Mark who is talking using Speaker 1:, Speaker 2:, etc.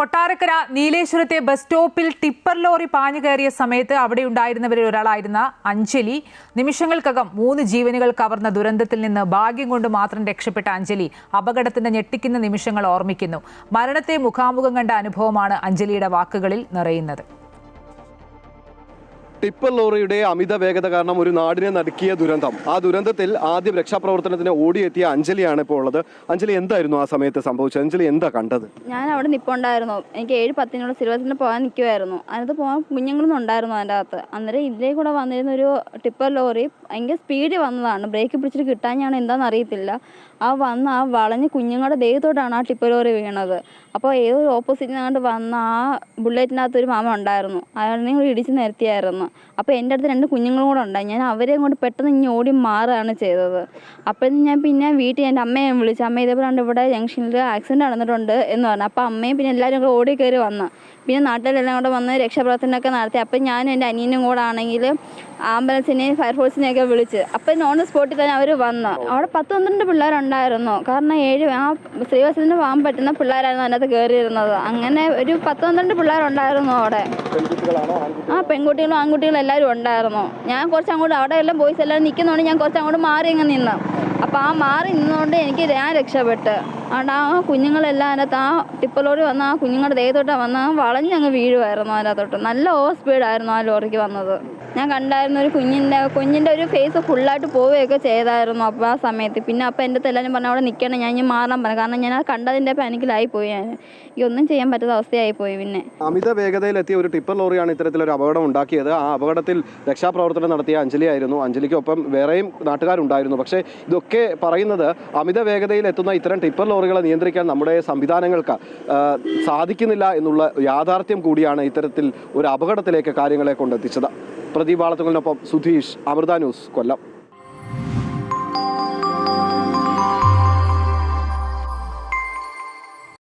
Speaker 1: Kottarakkara നീലേശ്വരത്തെ bus സ്റ്റോപ്പിൽ tipper lorry പാഞ്ഞു കയറിയ സമയത്ത് അവിടെ ഉണ്ടായിരുന്നവരിൽ ഒരാളായിരുന്ന അഞ്ജലി നിമിഷങ്ങൾക്കകം 3 ജീവനുകൾ കവർന്ന ദുരന്തത്തിൽ നിന്ന് ഭാഗ്യം കൊണ്ട് മാത്രം രക്ഷപ്പെട്ട അഞ്ജലി അപകടത്തിന്റെ ഞെട്ടിക്കുന്ന നിമിഷങ്ങൾ ഓർമ്മിക്കുന്നു. മരണത്തെ മുഖാമുഖം കണ്ട അനുഭവമാണ് അഞ്ജലിയുടെ വാക്കുകളിൽ നിറയുന്നത്.
Speaker 2: ടിപ്പർ ലോറിയുടെ അമിത വേഗത കാരണം ഒരു നാടിനെ നടുക്കിയ ദുരന്തം. ആ ദുരന്തത്തിൽ ആദ്യം രക്ഷാപ്രവർത്തനത്തിന് ഓടിയെത്തിയ അഞ്ജലിയാണ് ഇപ്പോൾ ഉള്ളത്. അഞ്ജലി, എന്തായിരുന്നു ആ സമയത്ത് സംഭവിച്ചത്? അഞ്ജലി എന്താ കണ്ടത്?
Speaker 3: ഞാൻ അവിടെ നിൽപ്പുണ്ടായിരുന്നു. എനിക്ക് 7:10 സിൽവസിന് പോകാൻ നിൽക്കുമായിരുന്നു. അതിനകത്ത് പോകാൻ കുഞ്ഞുങ്ങളൊന്നും ഉണ്ടായിരുന്നു അതിൻ്റെ അകത്ത്. അന്നേരം ഇതിലേ കൂടെ വന്നിരുന്ന ഒരു ടിപ്പർ ലോറി ഭയങ്കര സ്പീഡിൽ വന്നതാണ്. ബ്രേക്ക് പിടിച്ചിട്ട് കിട്ടാഞ്ഞാണ് എന്താണെന്ന് അറിയത്തില്ല. ആ വളഞ്ഞ് കുഞ്ഞുങ്ങളുടെ ദേഹത്തോട്ടാണ് ആ ടിപ്പർ ലോറി വീണത്. അപ്പോൾ ഏതൊരു ഓപ്പോസിറ്റിൽ നിന്നാണ്ട് വന്ന ആ ബുള്ളറ്റിനകത്ത് ഒരു മാമ ഉണ്ടായിരുന്നു. അയാളെ കൂടി ഇടിച്ച് നിരത്തിയായിരുന്നു. അപ്പോൾ എൻ്റെ അടുത്ത് 2 കുഞ്ഞുങ്ങളും കൂടെ ഉണ്ടായി. ഞാൻ അവരെയും കൊണ്ട് പെട്ടെന്ന് ഇങ്ങനെ ഓടി മാറുകയാണ് ചെയ്തത്. അപ്പം ഞാൻ പിന്നെ വീട്ടിൽ എൻ്റെ അമ്മയെ വിളിച്ചു. അമ്മ ഇതേപോലെ ഇവിടെ ജംഗ്ഷനിൽ ആക്സിഡൻറ്റ് നടന്നിട്ടുണ്ട് എന്ന് പറഞ്ഞു. അപ്പോൾ അമ്മയും പിന്നെ എല്ലാവരും കൂടെ ഓടി കയറി വന്നു. പിന്നെ നാട്ടിലെല്ലാം കൂടെ വന്ന് രക്ഷാപ്രവർത്തനമൊക്കെ നടത്തി. അപ്പം ഞാനും എൻ്റെ അനിയനും കൂടെ ആണെങ്കിൽ ആംബുലൻസിനെയും ഫയർഫോഴ്സിനെയൊക്കെ വിളിച്ച് അപ്പം നോൺ സ്പോട്ടിൽ തന്നെ അവർ വന്നു. അവിടെ 10-12 പിള്ളേരുണ്ടായിരുന്നു. കാരണം ആ ശ്രീവാസത്തിന് പോകാൻ പറ്റുന്ന പിള്ളേരായിരുന്നു അതിനകത്ത് കയറിയിരുന്നത്. അങ്ങനെ ഒരു 10-12 പിള്ളേരുണ്ടായിരുന്നു അവിടെ. ആ പെൺകുട്ടികളും ആൺകുട്ടികളും എല്ലാവരും ഉണ്ടായിരുന്നു. ഞാൻ കുറച്ചങ്ങോട്ട് അവിടെ എല്ലാം ബോയ്സ് എല്ലാവരും നിൽക്കുന്നതുകൊണ്ട് ഞാൻ കുറച്ചങ്ങോട്ട് മാറി അങ്ങ് നിന്ന്. അപ്പോൾ ആ മാറി നിന്നുകൊണ്ട് ഞാൻ രക്ഷപ്പെട്ട്. അതുകൊണ്ട് ആ കുഞ്ഞുങ്ങളെല്ലാം അതിനകത്ത് ആ ടിപ്പർ ലോറി വന്ന് ആ കുഞ്ഞുങ്ങളുടെ ദേഹത്തോട്ടാണ് വന്ന് വളഞ്ഞങ്ങ് വീഴുമായിരുന്നു അതിനകത്തോട്ട്. നല്ല ഓവർ സ്പീഡായിരുന്നു ആ ലോറിക്ക് വന്നത്. ഞാൻ കണ്ടായിരുന്നു ഒരു കുഞ്ഞിൻ്റെ ഒരു ഫേസ് ഫുള്ളായിട്ട് പോവുകയൊക്കെ ചെയ്തായിരുന്നു അപ്പോൾ ആ സമയത്ത്. പിന്നെ അപ്പോൾ എൻ്റെ അടുത്ത് എല്ലാവരും പറഞ്ഞു അവിടെ നിൽക്കണം, ഞാൻ മാറാൻ പറഞ്ഞു. കാരണം ഞാൻ ആ കണ്ടതിൻ്റെ പാനിക്കിലായിപ്പോയി. ഈ ഒന്നും ചെയ്യാൻ പറ്റാത്ത അവസ്ഥയായിപ്പോയി. പിന്നെ
Speaker 2: അമിത വേഗതയിലെത്തിയ ഒരു ടിപ്പർ ലോറിയാണ് ഇത്തരത്തിലൊരു അപകടം ഉണ്ടാക്കിയത്. ആ അപകടത്തിൽ രക്ഷാപ്രവർത്തനം നടത്തിയ അഞ്ജലിയായിരുന്നു. അഞ്ജലിക്കൊപ്പം വേറെയും നാട്ടുകാരുണ്ടായിരുന്നു. പക്ഷേ ഇതൊക്കെ പറയുന്നത് അമിത വേഗതയിൽ എത്തുന്ന ഇത്തരം ടിപ്പർ ലോറികളെ നിയന്ത്രിക്കാൻ നമ്മുടെ സംവിധാനങ്ങൾക്ക് സാധിക്കുന്നില്ല എന്നുള്ള യാഥാർത്ഥ്യം കൂടിയാണ് ഇത്തരത്തിൽ ഒരു അപകടത്തിലേക്ക് കാര്യങ്ങളെ കൊണ്ടെത്തിച്ചത്. പ്രദീപ് വാളത്തുങ്കലിനൊപ്പം സുധീഷ്, അമൃത ന്യൂസ്, കൊല്ലം.